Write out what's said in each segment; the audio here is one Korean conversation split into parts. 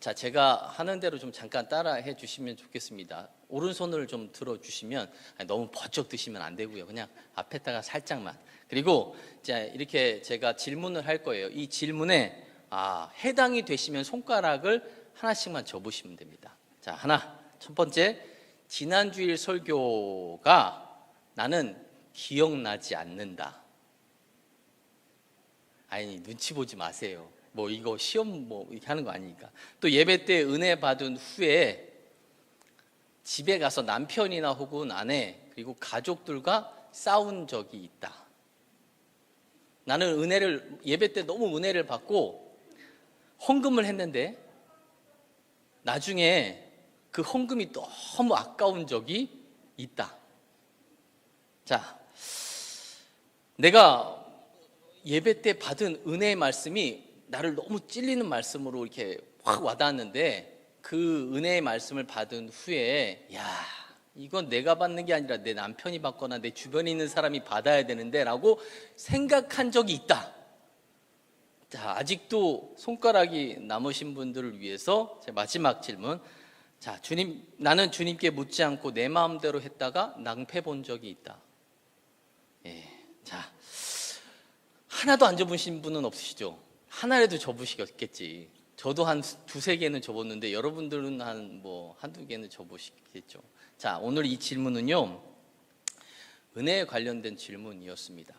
자, 제가 하는 대로 좀 잠깐 따라해 주시면 좋겠습니다. 오른손을 좀 들어주시면, 너무 번쩍 드시면 안 되고요. 그냥 앞에다가 살짝만. 그리고 자, 이렇게 제가 질문을 할 거예요. 이 질문에 해당이 되시면 손가락을 하나씩만 접으시면 됩니다. 자, 하나. 첫 번째, 지난주일 설교가 나는 기억나지 않는다. 아니, 눈치 보지 마세요. 뭐 이거 시험 뭐 이렇게 하는 거 아니니까. 또 예배 때 은혜 받은 후에 집에 가서 남편이나 혹은 아내 그리고 가족들과 싸운 적이 있다. 나는 예배 때 너무 은혜를 받고 헌금을 했는데 나중에 그 헌금이 너무 아까운 적이 있다. 자, 내가 예배 때 받은 은혜의 말씀이 나를 너무 찔리는 말씀으로 이렇게 확 와닿았는데 그 은혜의 말씀을 받은 후에 이건 내가 받는 게 아니라 내 남편이 받거나 내 주변에 있는 사람이 받아야 되는데 라고 생각한 적이 있다. 자, 아직도 손가락이 남으신 분들을 위해서 제 마지막 질문. 자, 주님, 나는 주님께 묻지 않고 내 마음대로 했다가 낭패 본 적이 있다. 자, 하나도 안 접으신 분은 없으시죠? 하나라도 접으시겠지. 저도 한 두세 개는 접었는데 여러분들은 한두 개는 접으시겠죠. 자, 오늘 이 질문은요, 은혜에 관련된 질문이었습니다.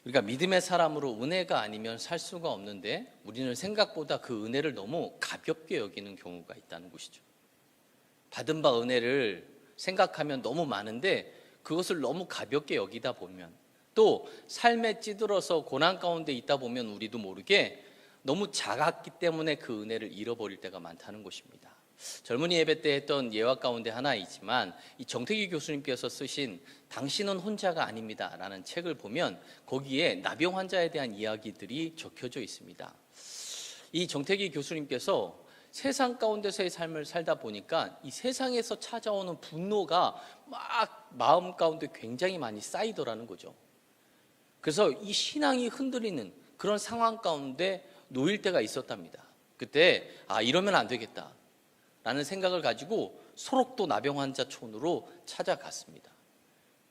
우리가 믿음의 사람으로 은혜가 아니면 살 수가 없는데 우리는 생각보다 그 은혜를 너무 가볍게 여기는 경우가 있다는 것이죠. 받은 바 은혜를 생각하면 너무 많은데 그것을 너무 가볍게 여기다 보면, 또 삶에 찌들어서 고난 가운데 있다 보면 우리도 모르게 너무 작았기 때문에 그 은혜를 잃어버릴 때가 많다는 것입니다. 젊은이 예배 때 했던 예화 가운데 하나이지만 이 정태기 교수님께서 쓰신 당신은 혼자가 아닙니다 라는 책을 보면 거기에 나병 환자에 대한 이야기들이 적혀져 있습니다. 이 정태기 교수님께서 세상 가운데서의 삶을 살다 보니까 이 세상에서 찾아오는 분노가 막 마음 가운데 굉장히 많이 쌓이더라는 거죠. 그래서 이 신앙이 흔들리는 그런 상황 가운데 놓일 때가 있었답니다. 그때 이러면 안 되겠다 라는 생각을 가지고 소록도 나병 환자촌으로 찾아갔습니다.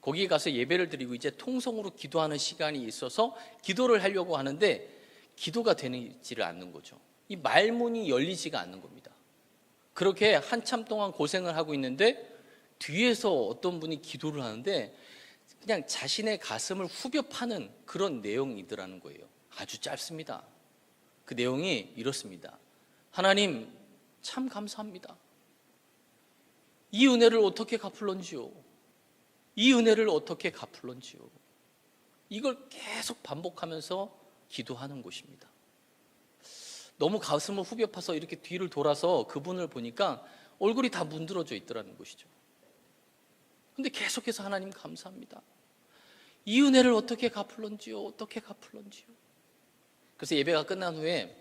거기에 가서 예배를 드리고 이제 통성으로 기도하는 시간이 있어서 기도를 하려고 하는데 기도가 되지를 않는 거죠. 이 말문이 열리지가 않는 겁니다. 그렇게 한참 동안 고생을 하고 있는데 뒤에서 어떤 분이 기도를 하는데 그냥 자신의 가슴을 후벼 파는 그런 내용이더라는 거예요. 아주 짧습니다. 그 내용이 이렇습니다. 하나님 참 감사합니다. 이 은혜를 어떻게 갚을런지요? 이 은혜를 어떻게 갚을런지요? 이걸 계속 반복하면서 기도하는 것입니다. 너무 가슴을 후벼 파서 이렇게 뒤를 돌아서 그분을 보니까 얼굴이 다 문드러져 있더라는 것이죠. 근데 계속해서 하나님 감사합니다. 이 은혜를 어떻게 갚을런지요? 어떻게 갚을런지요? 그래서 예배가 끝난 후에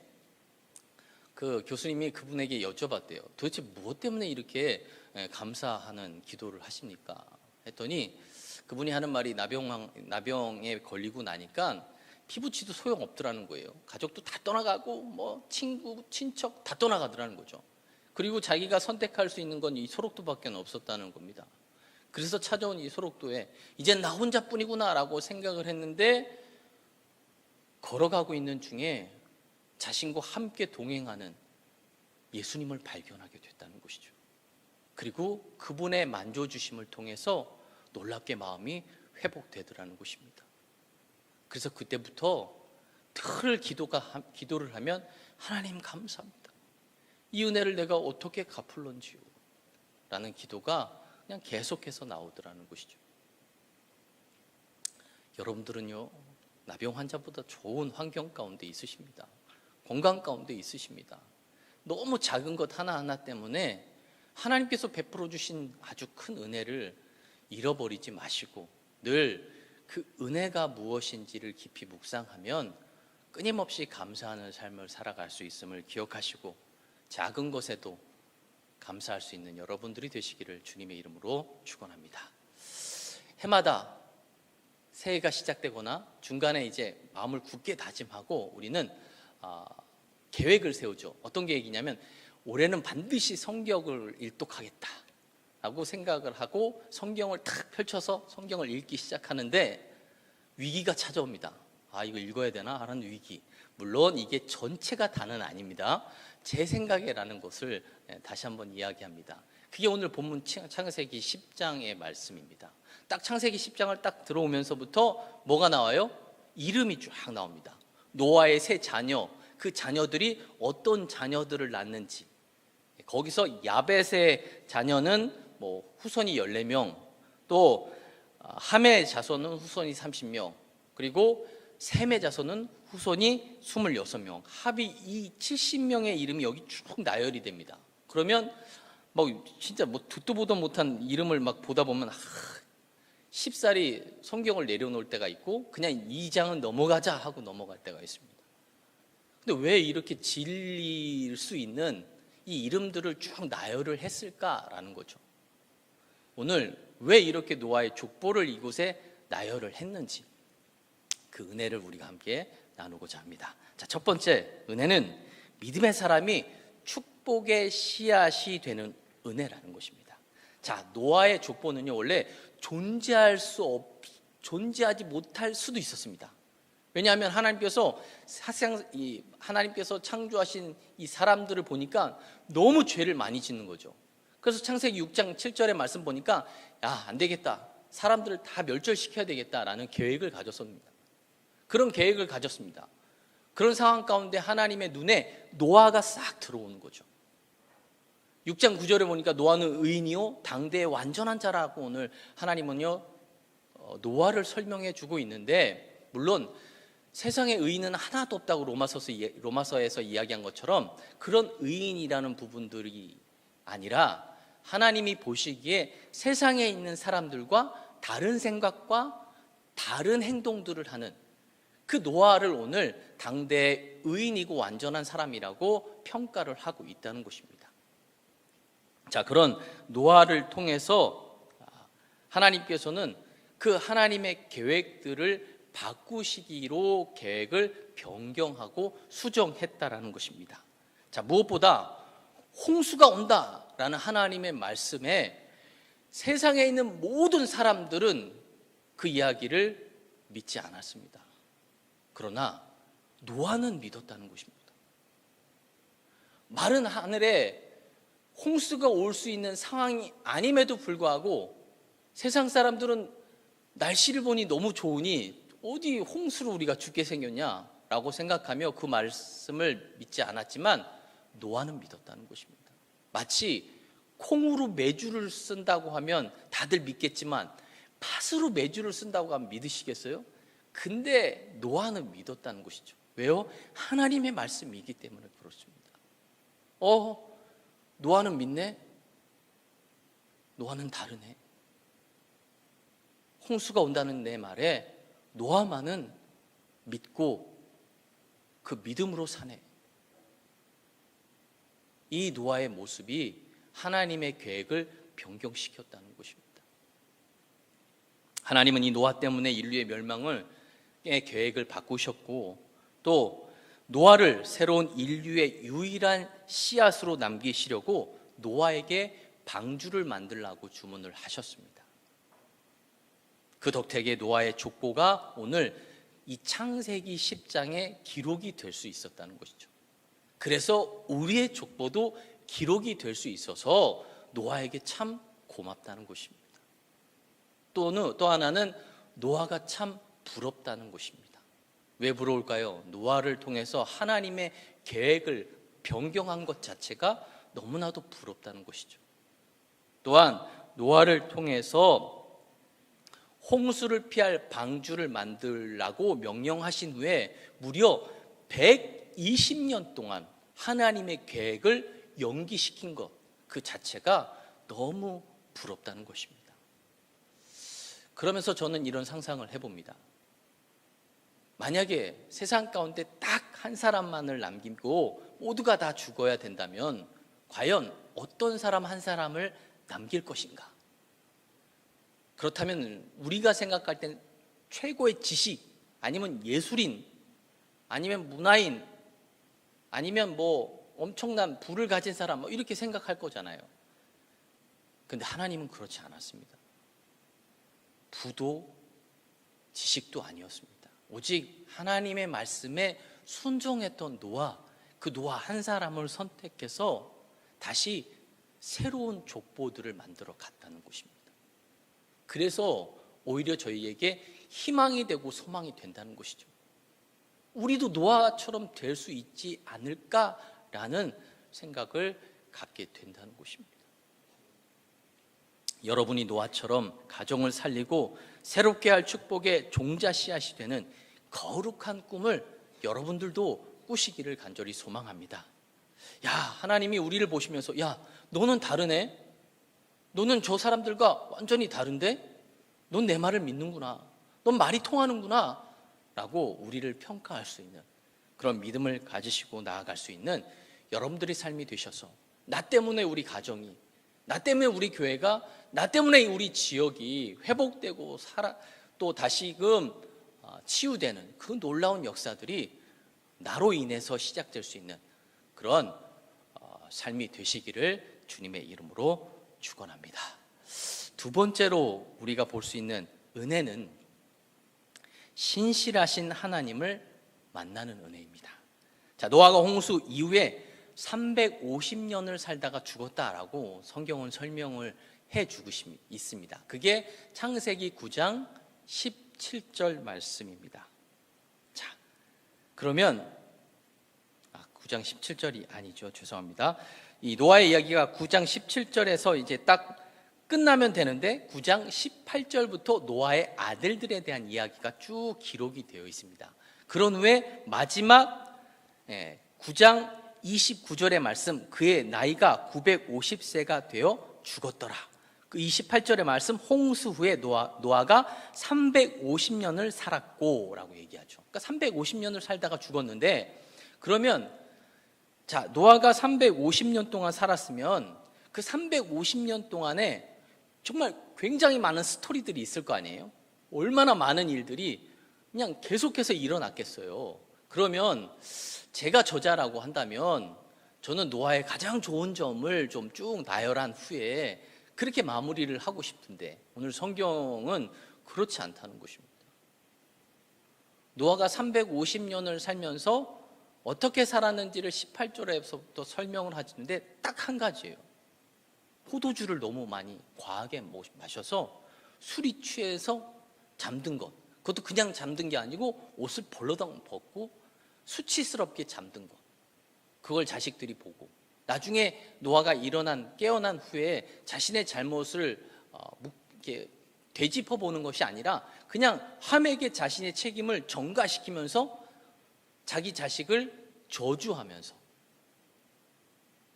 그 교수님이 그분에게 여쭤봤대요. 도대체 무엇 때문에 이렇게 감사하는 기도를 하십니까? 했더니 그분이 하는 말이 나병에 걸리고 나니까 피부치도 소용없더라는 거예요. 가족도 다 떠나가고 뭐 친구, 친척 다 떠나가더라는 거죠. 그리고 자기가 선택할 수 있는 건 이 소록도밖에 없었다는 겁니다. 그래서 찾아온 이 소록도에 이젠 나 혼자뿐이구나 라고 생각을 했는데 걸어가고 있는 중에 자신과 함께 동행하는 예수님을 발견하게 됐다는 것이죠. 그리고 그분의 만져주심을 통해서 놀랍게 마음이 회복되더라는 것입니다. 그래서 그때부터 늘 기도를 하면 하나님 감사합니다. 이 은혜를 내가 어떻게 갚을런지요? 라는 기도가 그냥 계속해서 나오더라는 것이죠. 여러분들은요, 나병 환자보다 좋은 환경 가운데 있으십니다. 건강 가운데 있으십니다. 너무 작은 것 하나하나 때문에 하나님께서 베풀어 주신 아주 큰 은혜를 잃어버리지 마시고 늘 그 은혜가 무엇인지를 깊이 묵상하면 끊임없이 감사하는 삶을 살아갈 수 있음을 기억하시고 작은 것에도 감사할 수 있는 여러분들이 되시기를 주님의 이름으로 축원합니다. 해마다 새해가 시작되거나 중간에 이제 마음을 굳게 다짐하고 우리는 계획을 세우죠. 어떤 계획이냐면 올해는 반드시 성경을 일독하겠다라고 생각을 하고 성경을 탁 펼쳐서 성경을 읽기 시작하는데 위기가 찾아옵니다. 아, 이거 읽어야 되나 하는 위기. 물론 이게 전체가 다는 아닙니다. 제 생각이라는 것을 다시 한번 이야기합니다. 그게 오늘 본문 창세기 10장의 말씀입니다. 딱 창세기 10장을 딱 들어오면서부터 뭐가 나와요? 이름이 쫙 나옵니다. 노아의 세 자녀, 그 자녀들이 어떤 자녀들을 낳는지. 거기서 야벳의 자녀는 뭐 후손이 14명, 또 함의 자손은 후손이 30명, 그리고 셈의 자손은 후손이 26명. 합이 이 70명의 이름이 여기 쭉 나열이 됩니다. 그러면 뭐 진짜 뭐 듣도 보도 못한 이름을 막 보다 보면 쉽사리 성경을 내려놓을 때가 있고 그냥 2장은 넘어가자 하고 넘어갈 때가 있습니다. 근데 왜 이렇게 질릴 수 있는 이 이름들을 쭉 나열을 했을까라는 거죠. 오늘 왜 이렇게 노아의 족보를 이곳에 나열을 했는지 그 은혜를 우리가 함께 나누고자 합니다. 자, 첫 번째 은혜는 믿음의 사람이 축복의 씨앗이 되는 은혜라는 것입니다. 자, 노아의 족보는요 원래 존재하지 못할 수도 있었습니다. 왜냐하면 하나님께서 하나님께서 창조하신 이 사람들을 보니까 너무 죄를 많이 짓는 거죠. 그래서 창세기 6장 7절의 말씀 보니까 야, 안 되겠다. 사람들을 다 멸절시켜야 되겠다라는 계획을 가졌습니다. 그런 계획을 가졌습니다. 그런 상황 가운데 하나님의 눈에 노아가 싹 들어오는 거죠. 6장 9절에 보니까 노아는 의인이요 당대의 완전한 자라고 오늘 하나님은요 노아를 설명해 주고 있는데, 물론 세상에 의인은 하나도 없다고 로마서에서 이야기한 것처럼 그런 의인이라는 부분들이 아니라 하나님이 보시기에 세상에 있는 사람들과 다른 생각과 다른 행동들을 하는 그 노아를 오늘 당대의 의인이고 완전한 사람이라고 평가를 하고 있다는 것입니다. 자, 그런 노아를 통해서 하나님께서는 그 하나님의 계획들을 바꾸시기로 계획을 변경하고 수정했다라는 것입니다. 자, 무엇보다 홍수가 온다라는 하나님의 말씀에 세상에 있는 모든 사람들은 그 이야기를 믿지 않았습니다. 그러나 노아는 믿었다는 것입니다. 마른 하늘에 홍수가 올 수 있는 상황이 아님에도 불구하고 세상 사람들은 날씨를 보니 너무 좋으니 어디 홍수로 우리가 죽게 생겼냐라고 생각하며 그 말씀을 믿지 않았지만 노아는 믿었다는 것입니다. 마치 콩으로 메주를 쓴다고 하면 다들 믿겠지만 팥으로 메주를 쓴다고 하면 믿으시겠어요? 근데 노아는 믿었다는 것이죠. 왜요? 하나님의 말씀이기 때문에 그렇습니다. 노아는 믿네? 노아는 다르네. 홍수가 온다는 내 말에 노아만은 믿고 그 믿음으로 사네. 이 노아의 모습이 하나님의 계획을 변경시켰다는 것입니다. 하나님은 이 노아 때문에 인류의 멸망을 계획을 바꾸셨고 또 노아를 새로운 인류의 유일한 씨앗으로 남기시려고 노아에게 방주를 만들라고 주문을 하셨습니다. 그 덕택에 노아의 족보가 오늘 이 창세기 10장에 기록이 될 수 있었다는 것이죠. 그래서 우리의 족보도 기록이 될 수 있어서 노아에게 참 고맙다는 것입니다. 또 하나는 노아가 참 부럽다는 것입니다. 왜 부러울까요? 노아를 통해서 하나님의 계획을 변경한 것 자체가 너무나도 부럽다는 것이죠. 또한 노아를 통해서 홍수를 피할 방주를 만들라고 명령하신 후에 무려 120년 동안 하나님의 계획을 연기시킨 것 그 자체가 너무 부럽다는 것입니다. 그러면서 저는 이런 상상을 해봅니다. 만약에 세상 가운데 딱 한 사람만을 남기고 모두가 다 죽어야 된다면 과연 어떤 사람 한 사람을 남길 것인가? 그렇다면 우리가 생각할 땐 최고의 지식 아니면 예술인 아니면 문화인 아니면 뭐 엄청난 부를 가진 사람 뭐 이렇게 생각할 거잖아요. 근데 하나님은 그렇지 않았습니다. 부도 지식도 아니었습니다. 오직 하나님의 말씀에 순종했던 노아, 그 노아 한 사람을 선택해서 다시 새로운 족보들을 만들어 갔다는 것입니다. 그래서 오히려 저희에게 희망이 되고 소망이 된다는 것이죠. 우리도 노아처럼 될 수 있지 않을까라는 생각을 갖게 된다는 것입니다. 여러분이 노아처럼 가정을 살리고 새롭게 할 축복의 종자 씨앗이 되는 거룩한 꿈을 여러분들도 꾸시기를 간절히 소망합니다. 야, 하나님이 우리를 보시면서 야, 너는 다르네? 너는 저 사람들과 완전히 다른데? 넌 내 말을 믿는구나. 넌 말이 통하는구나. 라고 우리를 평가할 수 있는 그런 믿음을 가지시고 나아갈 수 있는 여러분들의 삶이 되셔서 나 때문에 우리 가정이, 나 때문에 우리 교회가, 나 때문에 우리 지역이 회복되고 또 다시금 치유되는 그 놀라운 역사들이 나로 인해서 시작될 수 있는 그런 삶이 되시기를 주님의 이름으로 축원합니다. 두 번째로 우리가 볼 수 있는 은혜는 신실하신 하나님을 만나는 은혜입니다. 자, 노아가 홍수 이후에 350년을 살다가 죽었다라고 성경은 설명을 해주고 있습니다. 그게 창세기 9장 17절 말씀입니다. 자, 그러면 9장 17절이 아니죠. 죄송합니다. 이 노아의 이야기가 9장 17절에서 이제 딱 끝나면 되는데 9장 18절부터 노아의 아들들에 대한 이야기가 쭉 기록이 되어 있습니다. 그런 후에 마지막 9장 29절의 말씀, 그의 나이가 950세가 되어 죽었더라. 그 28절의 말씀, 홍수 후에 노아가 350년을 살았고 라고 얘기하죠. 그러니까 350년을 살다가 죽었는데, 그러면 자, 노아가 350년 동안 살았으면 그 350년 동안에 정말 굉장히 많은 스토리들이 있을 거 아니에요? 얼마나 많은 일들이 그냥 계속해서 일어났겠어요. 그러면 제가 저자라고 한다면 저는 노아의 가장 좋은 점을 좀 쭉 나열한 후에 그렇게 마무리를 하고 싶은데 오늘 성경은 그렇지 않다는 것입니다. 노아가 350년을 살면서 어떻게 살았는지를 18절에서부터 설명을 하시는데 딱 한 가지예요. 포도주를 너무 많이 과하게 마셔서 술이 취해서 잠든 것. 그것도 그냥 잠든 게 아니고 옷을 벌러덩 벗고 수치스럽게 잠든 것. 그걸 자식들이 보고 나중에 노아가 깨어난 후에 자신의 잘못을 이렇게 되짚어 보는 것이 아니라 그냥 함에게 자신의 책임을 전가시키면서 자기 자식을 저주하면서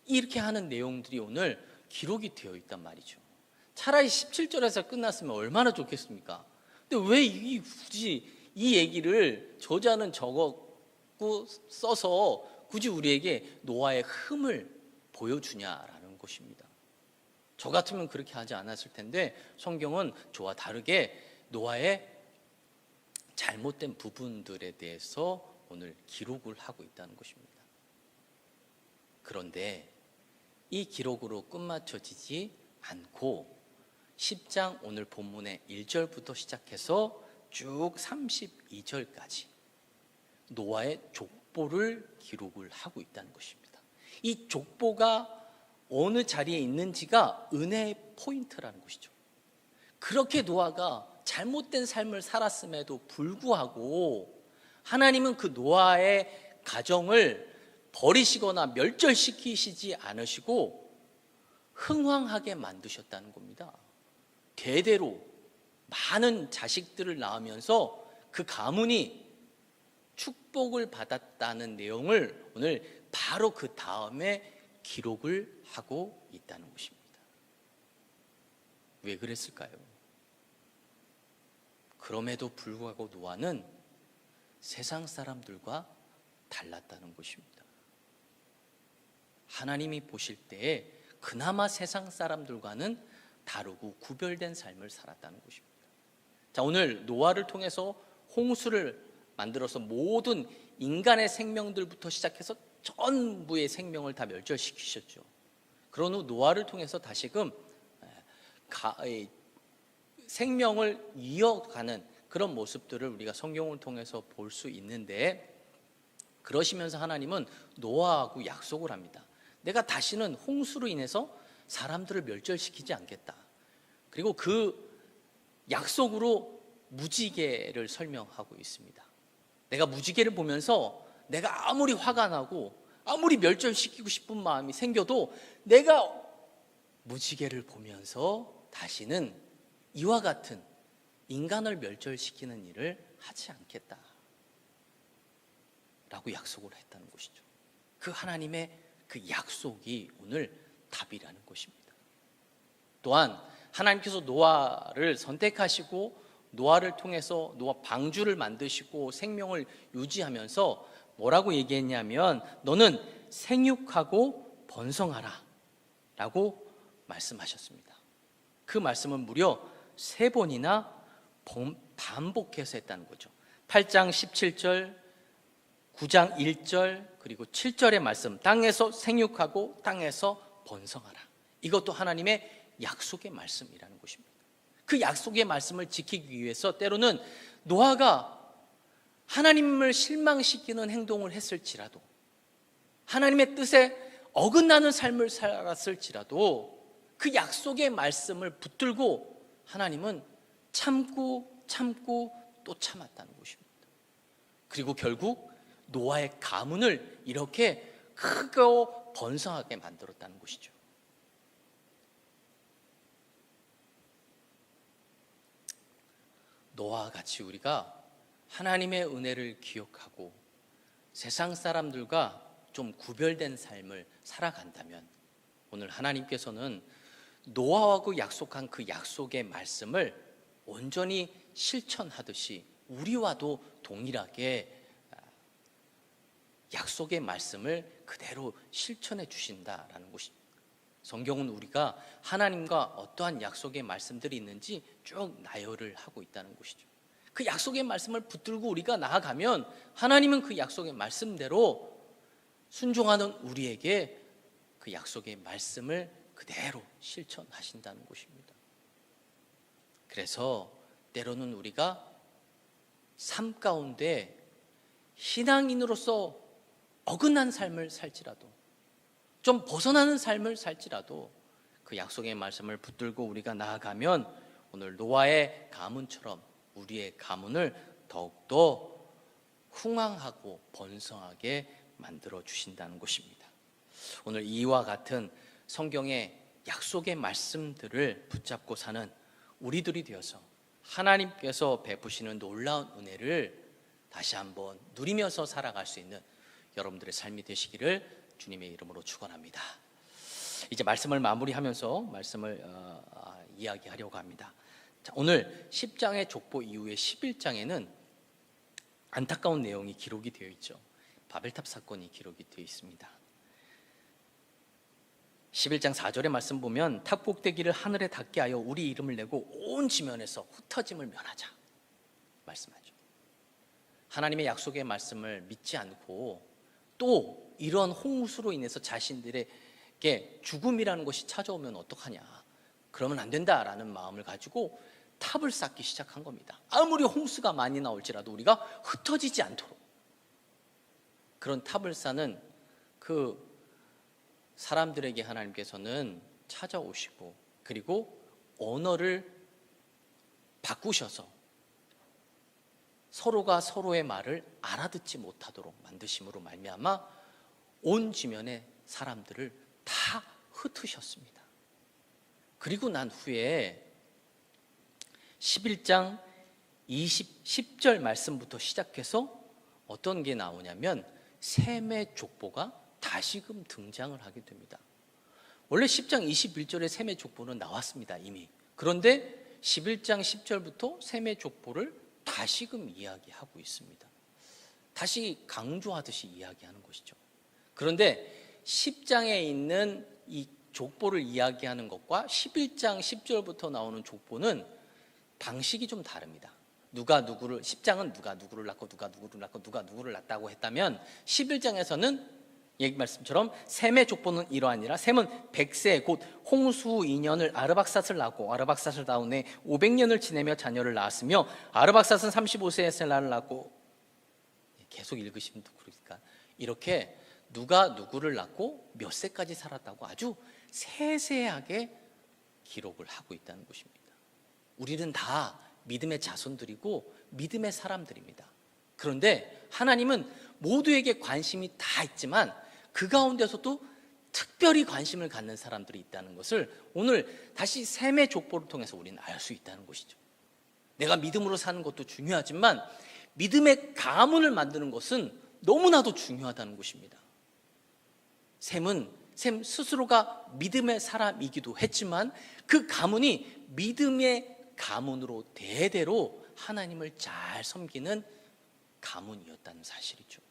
이렇게 하는 내용들이 오늘 기록이 되어 있단 말이죠. 차라리 17절에서 끝났으면 얼마나 좋겠습니까? 근데 왜 굳이 이 얘기를 저자는 적었고 써서 굳이 우리에게 노아의 흠을 보여주냐라는 것입니다. 저 같으면 그렇게 하지 않았을 텐데 성경은 저와 다르게 노아의 잘못된 부분들에 대해서 오늘 기록을 하고 있다는 것입니다. 그런데 이 기록으로 끝마쳐지지 않고 10장 오늘 본문의 1절부터 시작해서 쭉 32절까지 노아의 족보를 기록을 하고 있다는 것입니다. 이 족보가 어느 자리에 있는지가 은혜의 포인트라는 것이죠. 그렇게 노아가 잘못된 삶을 살았음에도 불구하고 하나님은 그 노아의 가정을 버리시거나 멸절시키시지 않으시고 흥왕하게 만드셨다는 겁니다. 대대로 많은 자식들을 낳으면서 그 가문이 축복을 받았다는 내용을 오늘 바로 그 다음에 기록을 하고 있다는 것입니다. 왜 그랬을까요? 그럼에도 불구하고 노아는 세상 사람들과 달랐다는 것입니다. 하나님이 보실 때에 그나마 세상 사람들과는 다르고 구별된 삶을 살았다는 것입니다. 자, 오늘 노아를 통해서 홍수를 만들어서 모든 인간의 생명들부터 시작해서 전부의 생명을 다 멸절시키셨죠. 그런 후 노아를 통해서 다시금 생명을 이어가는 그런 모습들을 우리가 성경을 통해서 볼 수 있는데, 그러시면서 하나님은 노아하고 약속을 합니다. 내가 다시는 홍수로 인해서 사람들을 멸절시키지 않겠다. 그리고 그 약속으로 무지개를 설명하고 있습니다. 내가 무지개를 보면서 내가 아무리 화가 나고 아무리 멸절시키고 싶은 마음이 생겨도 내가 무지개를 보면서 다시는 이와 같은 인간을 멸절시키는 일을 하지 않겠다 라고 약속을 했다는 것이죠. 그 하나님의 그 약속이 오늘 답이라는 것입니다. 또한 하나님께서 노아를 선택하시고 노아를 통해서 노아 방주를 만드시고 생명을 유지하면서 뭐라고 얘기했냐면, 너는 생육하고 번성하라 라고 말씀하셨습니다. 그 말씀은 무려 3번이나 반복해서 했다는 거죠. 8장 17절, 9장 1절, 그리고 7절의 말씀, 땅에서 생육하고 땅에서 번성하라. 이것도 하나님의 약속의 말씀이라는 것입니다. 그 약속의 말씀을 지키기 위해서 때로는 노아가 하나님을 실망시키는 행동을 했을지라도, 하나님의 뜻에 어긋나는 삶을 살았을지라도 그 약속의 말씀을 붙들고 하나님은 참고 또 참았다는 것입니다. 그리고 결국 노아의 가문을 이렇게 크고 번성하게 만들었다는 것이죠. 노아와 같이 우리가 하나님의 은혜를 기억하고 세상 사람들과 좀 구별된 삶을 살아간다면, 오늘 하나님께서는 노아하고 약속한 그 약속의 말씀을 온전히 실천하듯이 우리와도 동일하게 약속의 말씀을 그대로 실천해 주신다라는 것입니다. 성경은 우리가 하나님과 어떠한 약속의 말씀들이 있는지 쭉 나열을 하고 있다는 것이죠. 그 약속의 말씀을 붙들고 우리가 나아가면 하나님은 그 약속의 말씀대로 순종하는 우리에게 그 약속의 말씀을 그대로 실천하신다는 것입니다. 그래서 때로는 우리가 삶 가운데 신앙인으로서 어긋난 삶을 살지라도, 좀 벗어나는 삶을 살지라도 그 약속의 말씀을 붙들고 우리가 나아가면 오늘 노아의 가문처럼 우리의 가문을 더욱더 흥왕하고 번성하게 만들어 주신다는 것입니다. 오늘 이와 같은 성경의 약속의 말씀들을 붙잡고 사는 우리들이 되어서 하나님께서 베푸시는 놀라운 은혜를 다시 한번 누리면서 살아갈 수 있는 여러분들의 삶이 되시기를 주님의 이름으로 축원합니다. 이제 말씀을 마무리하면서 말씀을 이야기하려고 합니다. 자, 오늘 10장의 족보 이후에 11장에는 안타까운 내용이 기록이 되어 있죠. 바벨탑 사건이 기록이 되어 있습니다. 11장 4절의 말씀 보면, 탑 꼭대기를 하늘에 닿게 하여 우리 이름을 내고 온 지면에서 흩어짐을 면하자 말씀하죠. 하나님의 약속의 말씀을 믿지 않고 또 이런 홍수로 인해서 자신들에게 죽음이라는 것이 찾아오면 어떡하냐, 그러면 안 된다라는 마음을 가지고 탑을 쌓기 시작한 겁니다. 아무리 홍수가 많이 나올지라도 우리가 흩어지지 않도록 그런 탑을 쌓는 그 사람들에게 하나님께서는 찾아오시고, 그리고 언어를 바꾸셔서 서로가 서로의 말을 알아듣지 못하도록 만드심으로 말미암아 온 지면의 사람들을 다 흩으셨습니다. 그리고 난 후에 11장 10절 말씀부터 시작해서 어떤 게 나오냐면 셈의 족보가 다시금 등장을 하게 됩니다. 원래 10장 21절에 셈의 족보는 나왔습니다, 이미. 그런데 11장 10절부터 셈의 족보를 다시금 이야기하고 있습니다. 다시 강조하듯이 이야기하는 것이죠. 그런데 10장에 있는 이 족보를 이야기하는 것과 11장 10절부터 나오는 족보는 방식이 좀 다릅니다. 누가 누구를, 10장은 누가 누구를 낳고 누가 누구를 낳고 누가 누구를 낳았다고 했다면 11장에서는 얘기 말씀처럼 셈의 족보는 이러하니라. 셈은 100세 곧 홍수 후 2년을 아르박삿을 낳고 아르박삿을 낳은 해 500년을 지내며 자녀를 낳았으며 아르박삿은 35세에 셀라를 낳고, 계속 읽으시면 그러니까 이렇게 누가 누구를 낳고 몇 세까지 살았다고 아주 세세하게 기록을 하고 있다는 것입니다. 우리는 다 믿음의 자손들이고 믿음의 사람들입니다. 그런데 하나님은 모두에게 관심이 다 있지만 그 가운데서도 특별히 관심을 갖는 사람들이 있다는 것을 오늘 다시 셈의 족보를 통해서 우리는 알 수 있다는 것이죠. 내가 믿음으로 사는 것도 중요하지만 믿음의 가문을 만드는 것은 너무나도 중요하다는 것입니다. 셈 스스로가 믿음의 사람이기도 했지만 그 가문이 믿음의 가문으로 대대로 하나님을 잘 섬기는 가문이었다는 사실이죠.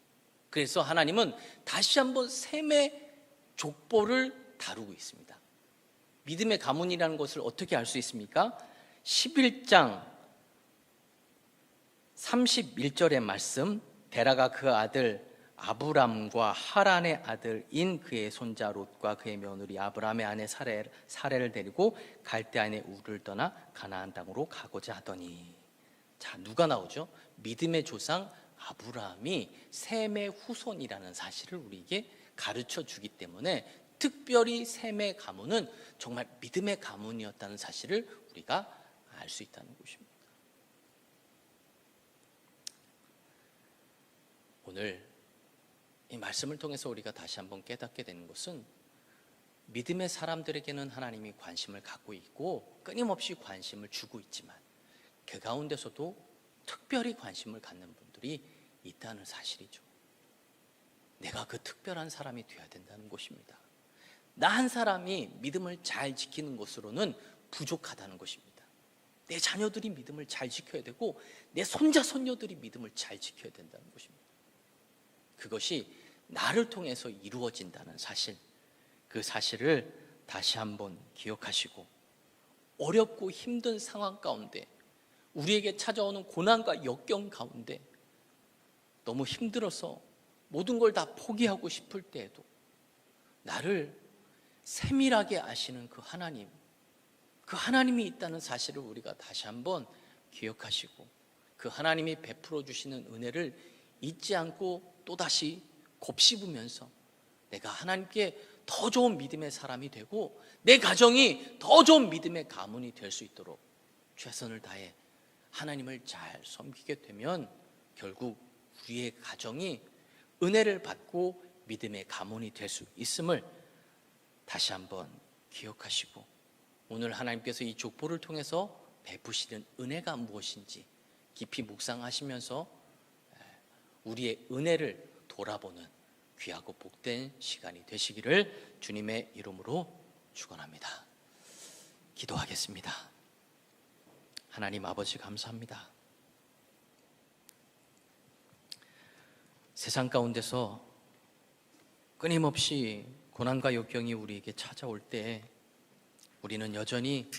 그래서 하나님은 다시 한번 셈의 족보를 다루고 있습니다. 믿음의 가문이라는 것을 어떻게 알 수 있습니까? 11장 31절의 말씀, 데라가 그 아들 아브람과 하란의 아들인 그의 손자 롯과 그의 며느리 아브람의 아내 사레를 데리고 갈대아인의 우르를 떠나 가나안 땅으로 가고자 하더니, 자, 누가 나오죠? 믿음의 조상 아브라함이 셈의 후손이라는 사실을 우리에게 가르쳐 주기 때문에 특별히 셈의 가문은 정말 믿음의 가문이었다는 사실을 우리가 알 수 있다는 것입니다. 오늘 이 말씀을 통해서 우리가 다시 한번 깨닫게 되는 것은 믿음의 사람들에게는 하나님이 관심을 갖고 있고 끊임없이 관심을 주고 있지만 그 가운데서도 특별히 관심을 갖는 분들이 있다는 사실이죠. 내가 그 특별한 사람이 되어야 된다는 것입니다. 나 한 사람이 믿음을 잘 지키는 것으로는 부족하다는 것입니다. 내 자녀들이 믿음을 잘 지켜야 되고 내 손자 손녀들이 믿음을 잘 지켜야 된다는 것입니다. 그것이 나를 통해서 이루어진다는 사실, 그 사실을 다시 한번 기억하시고 어렵고 힘든 상황 가운데, 우리에게 찾아오는 고난과 역경 가운데 너무 힘들어서 모든 걸 다 포기하고 싶을 때에도 나를 세밀하게 아시는 그 하나님이 있다는 사실을 우리가 다시 한번 기억하시고 그 하나님이 베풀어 주시는 은혜를 잊지 않고 또다시 곱씹으면서 내가 하나님께 더 좋은 믿음의 사람이 되고 내 가정이 더 좋은 믿음의 가문이 될 수 있도록 최선을 다해 하나님을 잘 섬기게 되면 결국 우리의 가정이 은혜를 받고 믿음의 가문이 될 수 있음을 다시 한번 기억하시고 오늘 하나님께서 이 족보를 통해서 베푸시는 은혜가 무엇인지 깊이 묵상하시면서 우리의 은혜를 돌아보는 귀하고 복된 시간이 되시기를 주님의 이름으로 축원합니다. 기도하겠습니다. 하나님 아버지 감사합니다. 세상 가운데서 끊임없이 고난과 역경이 우리에게 찾아올 때 우리는 여전히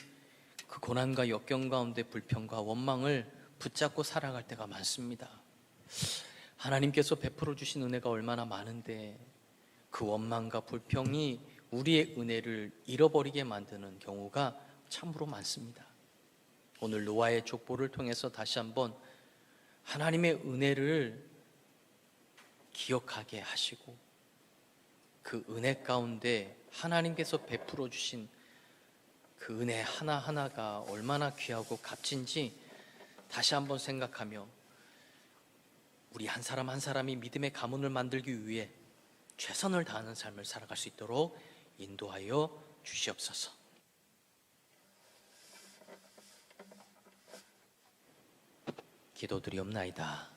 그 고난과 역경 가운데 불평과 원망을 붙잡고 살아갈 때가 많습니다. 하나님께서 베풀어 주신 은혜가 얼마나 많은데 그 원망과 불평이 우리의 은혜를 잃어버리게 만드는 경우가 참으로 많습니다. 오늘 노아의 족보를 통해서 다시 한번 하나님의 은혜를 기억하게 하시고 그 은혜 가운데 하나님께서 베풀어 주신 그 은혜 하나하나가 얼마나 귀하고 값진지 다시 한번 생각하며 우리 한 사람 한 사람이 믿음의 가문을 만들기 위해 최선을 다하는 삶을 살아갈 수 있도록 인도하여 주시옵소서. 기도드리옵나이다.